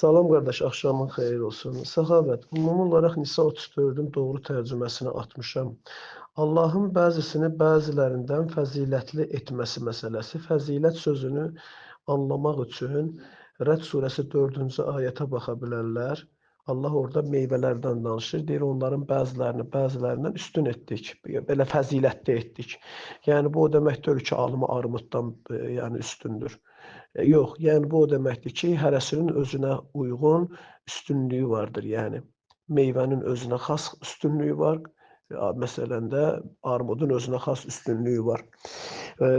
Salam qardaş, axşamın xeyir olsun. Səxavət, ümumi olaraq Nisa 34-ün doğru tərcüməsini atmışam. Allahın bəzisini bəzilərindən fəzilətli etməsi məsələsi. Fəzilət sözünü anlamaq üçün Rəd surəsi 4-cü ayətə baxa bilərlər. Allah orada meyvələrdən danışır. Deyir, onların bəzilərindən üstün etdik. Belə fəzilətli etdik. Yəni, bu o demək deyil ki, alımı armuddan yəni üstündür. Yox, yəni bu o deməkdir ki, hərəsinin özünə uyğun üstünlüyü vardır. Yəni meyvənin özünə xas üstünlüyü var. Məsələn də armudun özünə xas üstünlüyü var.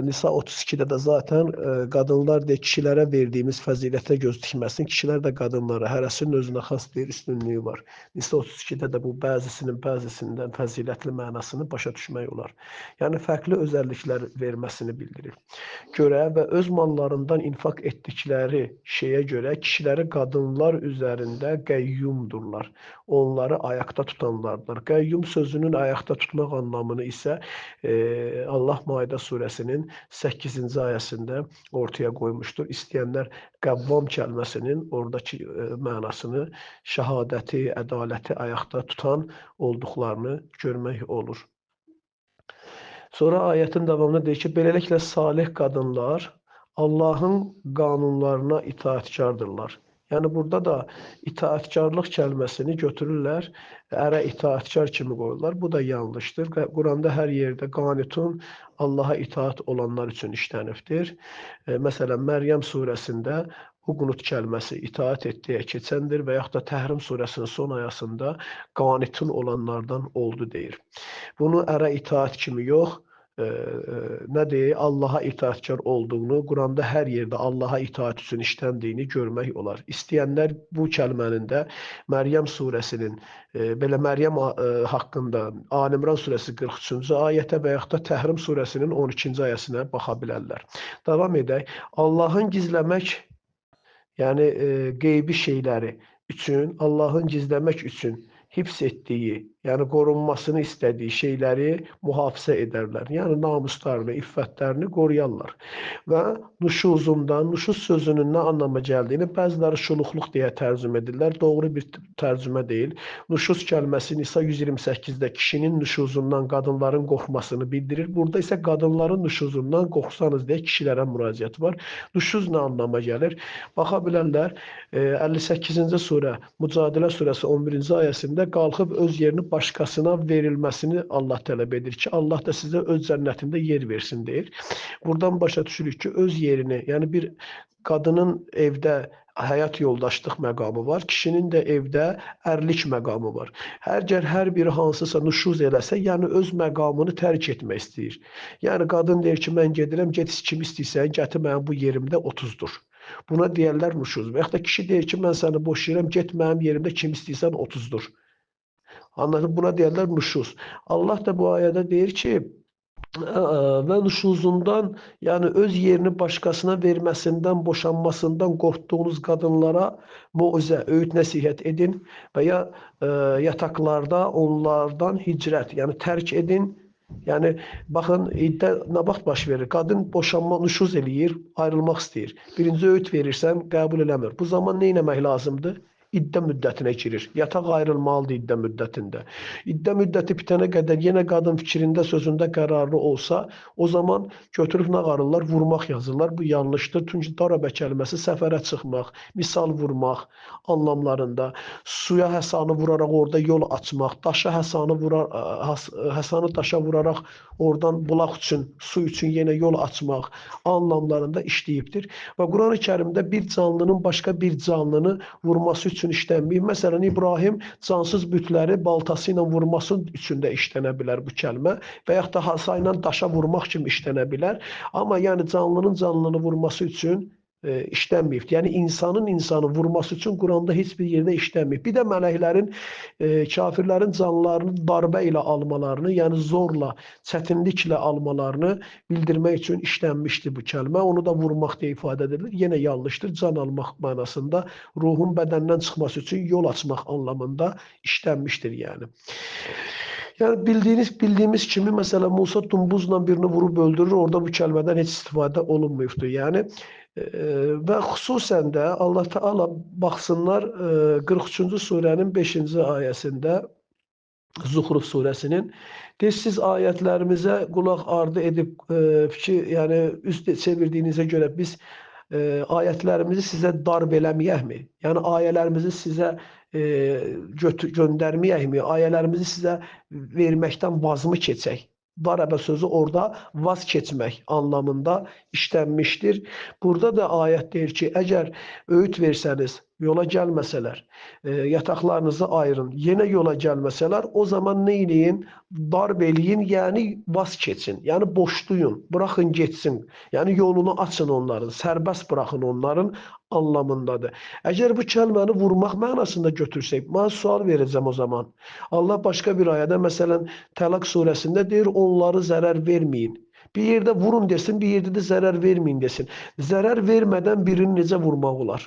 Nisa 32-də də zaten qadınlar deyə kişilərə verdiyimiz fəzilətə göz dikməsin. Kişilər də qadınlara, hərəsinin özünə xas bir üstünlüyü var. Nisa 32-də də bu bəzisindən fəzilətli mənasını başa düşmək olar. Yəni fərqli özəlliklər verməsini bildirir. Görə və öz mallarından infaq etdikləri şeyə görə kişiləri qadınlar üzərində qəyyumdurlar. Onları ayaqda tutanlardır. Qəyyum sözünün ayaqda tutmaq anlamını isə Allah Maidə surəsinin 8-ci ayəsində ortaya qoymuşdur. İstəyənlər qəvvam kəlməsinin oradakı mənasını şəhadəti, ədaləti ayaqda tutan olduqlarını görmək olur. Sonra ayətin davamında deyir ki, beləliklə salih qadınlar Allahın qanunlarına itaətkardırlar. Yəni, burada da itaətkarlıq kəlməsini götürürlər, ərə itaətkar kimi qoyurlar. Bu da yanlışdır. Quranda hər yerdə qanitun Allaha itaət olanlar üçün işlənibdir. Məsələn, Məryəm surəsində bu qunut kəlməsi itaət etdiyə keçəndir və yaxud da Təhrim surəsinin son ayəsində qanitun olanlardan oldu deyir. Bunu ərə itaət kimi yox, nə deyir, Allaha itaətkar olduğunu, Quranda hər yerdə Allaha itaət üçün işləndiyini görmək olar. İstəyənlər bu kəlmənin də Məryəm surəsinin, belə Məryəm haqqında Ali-İmran surəsi 43-cü ayətə və yaxud da Təhrim surəsinin 12-ci ayəsinə baxa bilərlər. Davam edək. Allahın gizləmək, yəni qeybi şeyləri üçün, Allahın gizləmək üçün hifz etdiyi, yəni qorunmasını istədiyi şeyləri mühafizə edərlər. Yəni namuslarını, iffətlərini qoruyarlar. Və nuşuzundan, nuşuz sözünün nə anlama gəldiyini bəziləri şuluqluq deyə tərcümə edirlər. Doğru bir tərcümə deyil. Nuşuz kəlməsi Nisa 128-də kişinin nuşuzundan qadınların qorxmasını bildirir. Burada isə qadınların nuşuzundan qorxsanız deyə kişilərə müraciət var. Nuşuz nə anlama gəlir? Baxa bilərlər, 58-ci surə, Mücadilə surəsi 11-ci ayəsində qalxıb öz yerini başqasına verilməsini Allah tələb edir ki, Allah da sizə öz cənnətində yer versin deyir. Buradan başa düşürük ki, öz yerini, yəni bir qadının evdə həyat yoldaşlıq məqamı var, kişinin də evdə ərlik məqamı var. Hər biri hansısa nüşuz eləsə, yəni öz məqamını tərk etmək istəyir. Yəni qadın deyir ki, mən gedirəm, get kim istəyirsən, gətir mənim bu yerimdə 30-dur. Buna deyərlər nüşuz. Və yaxud da kişi deyir ki, mən səni boşayıram, get mənim yerimdə kim istəyirsən 30-dur. Anladın? Buna deyərlər nüşuz. Allah da bu ayədə deyir ki, və nüşuzundan, yəni öz yerini başqasına verməsindən, boşanmasından qorxduğunuz qadınlara moizə, öyüd nəsihət edin və ya yataqlarda onlardan hicrət, yəni tərk edin. Yəni, baxın, iddə nə vaxt baş verir? Qadın boşanma, nüşuz eləyir, ayrılmaq istəyir. Birinci öyüd verirsən, qəbul eləmir. Bu zaman nə etmək lazımdır? İddə müddətinə girir. Yataq ayrılmalıdır iddə müddətində. İddə müddəti bitənə qədər yenə qadın fikrində, sözündə qərarlı olsa, o zaman götürüb nə qarırlar? Vurmaq yazırlar. Bu yanlışdır. Çünki darabə kəlməsi səfərə çıxmaq, misal vurmaq anlamlarında, suya həsanı vuraraq orada yol açmaq, daşa həsanı daşa vuraraq oradan bulaq üçün, su üçün yenə yol açmaq anlamlarında işləyibdir. Və Qurani-Kərimdə bir canlının başqa bir canlını vurması üçün işlənməyib. Məsələn, İbrahim cansız bütləri baltası ilə vurması üçün də işlənə bilər bu kəlmə və yaxud da hasa ilə daşa vurmaq kimi işlənə bilər. Amma yəni canlının vurması üçün işlənməyib. Yəni insanı vurması üçün Quranda heç bir yerdə işlənməyib. Bir də mələklərin, kafirlərin canlarını darbə ilə almalarını, yəni zorla, çətinliklə almalarını bildirmək üçün işlənmişdir bu kəlmə. Onu da vurmaq deyə ifadə edilir. Yenə yanlışdır. Can almaq mənasında, ruhun bədəndən çıxması üçün yol açmaq anlamında işlənmişdir yəni. Yəni bildiyimiz kimi, məsələn, Musa dumbuzla birini vurub öldürür, orada bu kəlmədən heç istifadə olunmuyubdur. Yəni, Və xüsusən də Allah Teala baxsınlar 43-cü surənin 5-ci ayəsində Zuhruf surəsinin deyir, siz ayətlərimizə qulaq ardı edib yəni üst çevirdiyinizə görə biz ayətlərimizi sizə darb eləməyəkmi? Yəni ayələrimizi sizə göndərməyəkmi? Ayələrimizi sizə verməkdən vaz mı keçək? Darabə sözü orada vaz keçmək anlamında işlənmişdir. Burada da ayət deyir ki, əgər öğüt versəniz, yola gəlməsələr, yataqlarınızı ayırın, yenə yola gəlməsələr, o zaman nə eləyin? Darb eləyin, yəni vaz keçin, yəni boşlayın, buraxın getsin. Yəni yolunu açın onların, sərbəst buraxın onların anlamındadır. Əgər bu kəlməni vurmaq mənasında götürsək, mən sual verəcəm o zaman. Allah başqa bir ayədə, məsələn, Təlaq surəsində deyir, onları zərər verməyin. Bir yerdə vurun desin, bir yerdə də zərər verməyin desin. Zərər vermədən birini necə vurmaq olar?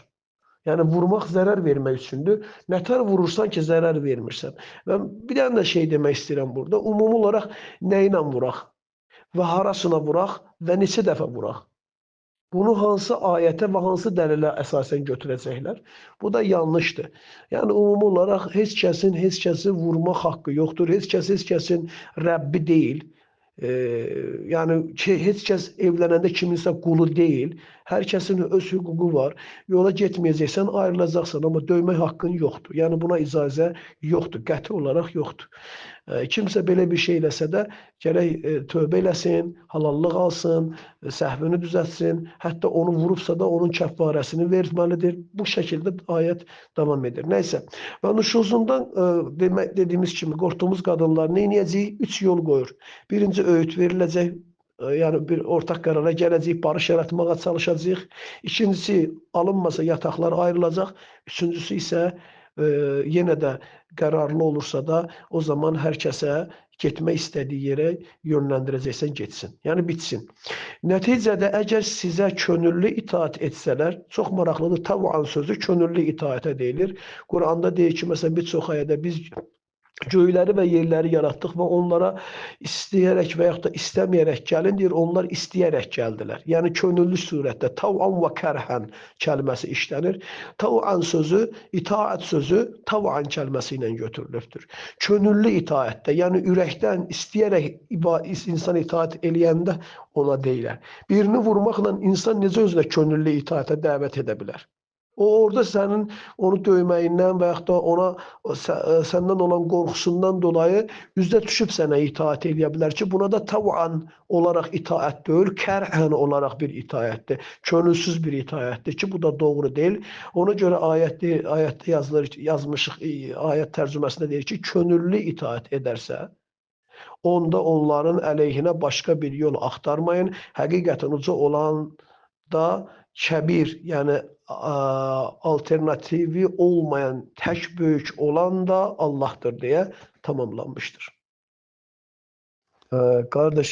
Yəni vurmaq zərər vermək üçündür. Nətər vurursan ki, zərər vermirsən. Və bir dənə də şey demək istəyirəm burada. Ümumi olaraq nə ilə vuraq? Və harasına vuraq? Və neçə dəfə vuraq? Bunu hansı ayətə və hansı dəlilə əsasən götürəcəklər? Bu da yanlışdır. Yəni ümumi olaraq heç kəsi vurmaq haqqı yoxdur. Heç kəsin Rəbbi deyil. Yəni heç kəs evlənəndə kiminsə qulu deyil. Hər kəsin öz hüququ var. Yola getməyəcəksən, ayrılacaqsan, amma döymək haqqın yoxdur. Yəni buna icazə yoxdur, qəti olaraq yoxdur. Kimsə belə bir şey eləsə də gərək tövbə eləsin, halallıq alsın, səhvini düzəltsin, hətta onu vurubsa da onun kəffarəsini verməlidir. Bu şəkildə ayət davam edir. Nəysə, və nüşuzundan dediyimiz kimi qorxduğumuz qadınlar nə edəcək? 3 yol qoyur. Birinci öğüt veriləcək, yəni bir ortaq qərara gələcək, barış yaratmağa çalışacaq. İkincisi, alınmasa yataqlar ayrılacaq. Üçüncüsü isə yenə də qərarlı olursa da o zaman hər kəsə getmək istədiyi yerə yönləndirəcəksən, getsin. Yəni bitsin. Nəticədə əgər sizə könüllü itaat etsələr, çox maraqlıdır, təvəan sözü könüllü itaətə deyilir. Quranda deyir ki, məsələn, bir çox ayədə biz göyləri və yerləri yaratdıq və onlara istəyərək və yaxud da istəməyərək gəlin deyir, onlar istəyərək gəldilər. Yəni könüllü surətdə tav'an və kərhən kəlməsi işlənir. Tav'an sözü, itaət sözü tav'an kəlməsi ilə götürülübdür. Könüllü itaətdə, yəni ürəkdən istəyərək insan itaət eləyəndə ona deyilər. Birini vurmaqla insan necə özünə könüllü itaətə dəvət edə bilər? O orada sənin onu döyməyindən və yaxud da ona səndən olan qorxusundan dolayı üzdə düşüb sənə itaət edə bilər ki, buna da tav'an olaraq itaət deyil, kərhən olaraq bir itaətdir, könülsüz bir itaətdir ki, bu da doğru deyil. Ona görə ayətdə yazmışıq, ayət tərcüməsində deyir ki, könüllü itaət edərsə, onda onların əleyhinə başqa bir yol axtarmayın. Həqiqətən uca olan da kəbir, yəni alternativi olmayan, tək böyük olan da Allahdır deyə tamamlanmışdır. Qardaş,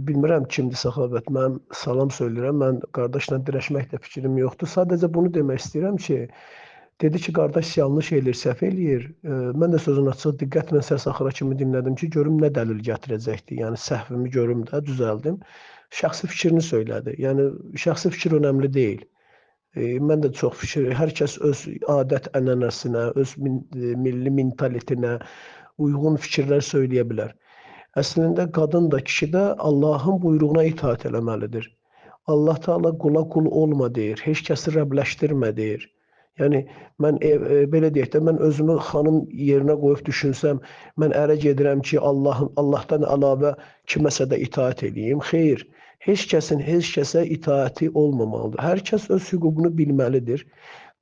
bilmirəm kimdir Səxavət, mən salam söyləyirəm, mən qardaşla dirəşmək də fikrim yoxdur. Sadəcə bunu demək istəyirəm ki, dedi ki, qardaş yanlış eləyir, səhv eləyir. Mən də sözün açıq diqqətlə səs axıra kimi dinlədim ki, görüm nə dəlil gətirəcəkdir. Yəni səhvimi görüm də, düzəldim. Şəxsi fikrini söylədi. Yəni şəxsi fikir önəmli deyil. Mən də çox fikir, hər kəs öz adət ənənəsinə, öz milli mentalitinə uyğun fikirlər söyləyə bilər. Əslində qadın da, kişi də Allahın buyruğuna itaat eləməlidir. Allah Teala qula qul olma deyir, heç kəsi rəbləşdirmə deyir. Yəni mən belə deyək də, mən özümü xanım yerinə qoyub düşünsəm, mən ərə gedirəm ki, Allahdan əlavə kiməsə də itaat edeyim. Xeyr, heç kəsin heç kəsə itaəti olmamalıdır. Hər kəs öz hüququnu bilməlidir.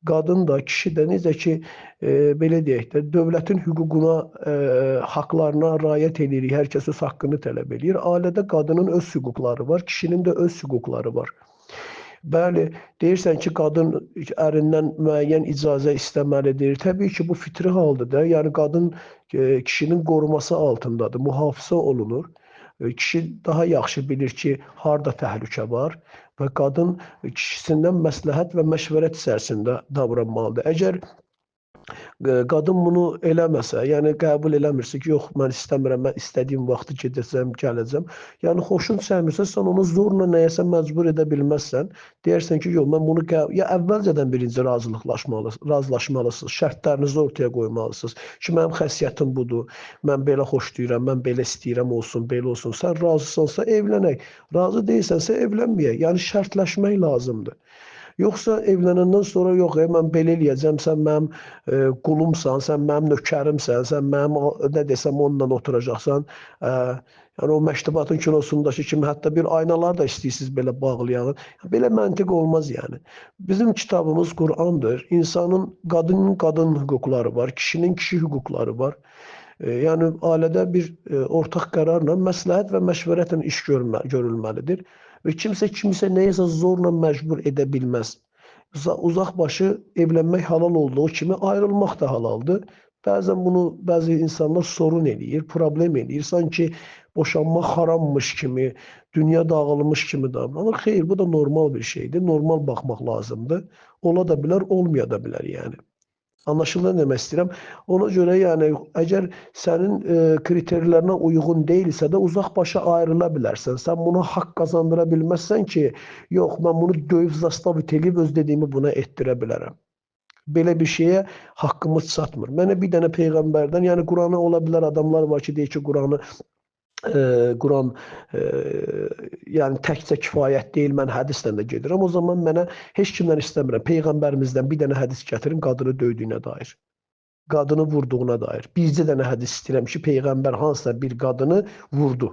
Qadın da, kişi də, necə ki, belə deyək də, dövlətin hüququna, haqlarına riayət edirik, hər kəs öz haqqını tələb edir. Ailədə qadının öz hüquqları var, kişinin də öz hüquqları var. Bəli, deyirsən ki, qadın ərindən müəyyən icazə istəməlidir. Təbii ki, bu fitri haldır da. Yəni qadın kişinin qoruması altındadır, mühafizə olunur. Kişi daha yaxşı bilir ki, harda təhlükə var və qadın kişisindən məsləhət və məşvərət içərisində davranmalıdır. Əgər Qadın bunu eləməsə, yəni qəbul eləmirsə ki, yox mən istəmirəm, mən istədiyim vaxtı gedəcəm, gələcəm. Yəni xoşun gəlmirsə, sən onu zorla nəyəsə məcbur edə bilməzsən. Deyərsən ki, yox mən bunu ya əvvəlcədən birinci razılaşmalısınız, şərtlərinizi ortaya qoymalısınız ki, mənim xəssiyyətim budur, mən belə xoşlayıram, mən belə istəyirəm olsun, belə olsun. Sən razısansa evlənək, razı deyilsənsə evlənməyək. Yəni şərtləşmək lazımdır. Yoxsa evlənəndən sonra yox, mən belə eləyəcəm, sən mənim qulumsan, sən mənim nökərimsən, sən mənim nə desəm onunla oturacaqsan. Yəni o Məştubatın kilosundakı kimi hətta bir aynalar da istəyirsiniz belə bağlayalım. Belə məntiq olmaz yəni. Bizim kitabımız Qur'andır. İnsanın qadının qadın hüquqları var, kişinin kişi hüquqları var. Yəni ailədə bir ortaq qərarla, məsləhət və məşvərətlə iş görülməlidir. Və kimsə kimisə nəyəsə zorla məcbur edə bilməz. Uzaqbaşı evlənmək halal olduğu kimi ayrılmaq da halaldır. Bəzən bunu bəzi insanlar sorun eləyir, problem eləyir. Sanki boşanmaq harammış kimi, dünya dağılmış kimi davranır. Xeyr, bu da normal bir şeydir. Normal baxmaq lazımdır. Ola da bilər, olmaya da bilər yəni. Anlaşılır nə demək istəyirəm. Ona görə yəni əgər sənin kriterlərinə uyğun deyilsə də uzaqbaşa ayrıla bilərsən. Sən buna haqq qazandıra bilməzsən ki, yox mən bunu döyüb zastavit eləyib öz dediyimi buna etdirə bilərəm. Belə bir şeyə haqqımız çatmır. Mənə bir dənə peyğəmbərdən, yəni Quranı ola bilər adamlar var ki, deyir ki, Quran yəni təkcə kifayət deyil, mən hədislə də gedirəm. O zaman mənə heç kimdən istəmirəm. Peyğəmbərimizdən bir dənə hədis gətirin qadını döydüyünə dair. Qadını vurduğuna dair. Bircə dənə hədis istəyirəm ki, Peyğəmbər hansısa bir qadını vurdu.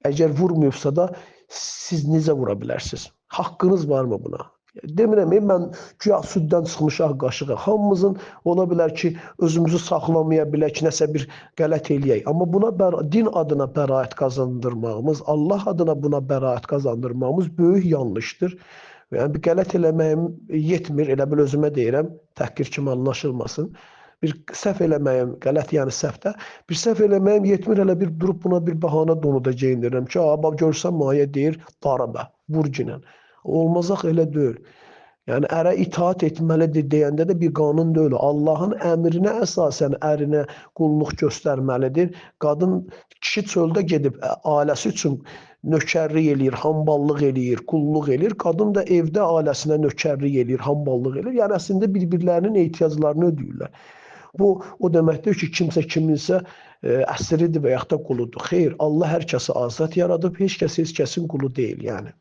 Əgər vurmayıbsa da siz necə vura bilərsiniz? Haqqınız varmı buna? Demirəm, mən güya süddən çıxmış ağ qaşığı. Hamımızın ola bilər ki, özümüzü saxlamaya bilək, nəsə bir qələt eləyək. Amma buna din adına bəraət qazandırmağımız, Allah adına buna bəraət qazandırmağımız böyük yanlışdır. Yəni bir qələt eləməyim yetmir, elə bil özümə deyirəm, təhqir kimi anlaşılmasın. Bir səhv eləməyim, qələt yəni səhvdə, bir səhv eləməyim yetmir, elə bir durub buna bir bəhanə donu da geyindirirəm ki, görsən Maya deyir, darabə, vur ginən. Olmazaq elə deyil. Yəni ərə itaat etməlidir deyəndə də bir qanun deyil. Allahın əmrinə əsasən ərinə qulluq göstərməlidir. Qadın, kişi çöldə gedib ailəsi üçün nökərlik eləyir, hamballıq eləyir, qulluq eləyir. Qadın da evdə ailəsinə nökərlik eləyir, hamballıq eləyir. Yəni əslində bir-birlərinin ehtiyaclarını ödəyirlər. Bu o deməkdir ki, kimsə kiminsə əsiridir və yaxud da quludur. Xeyr, Allah hər kəsi azad yaradıb, heç kəs heç kəsin qulu deyil yəni.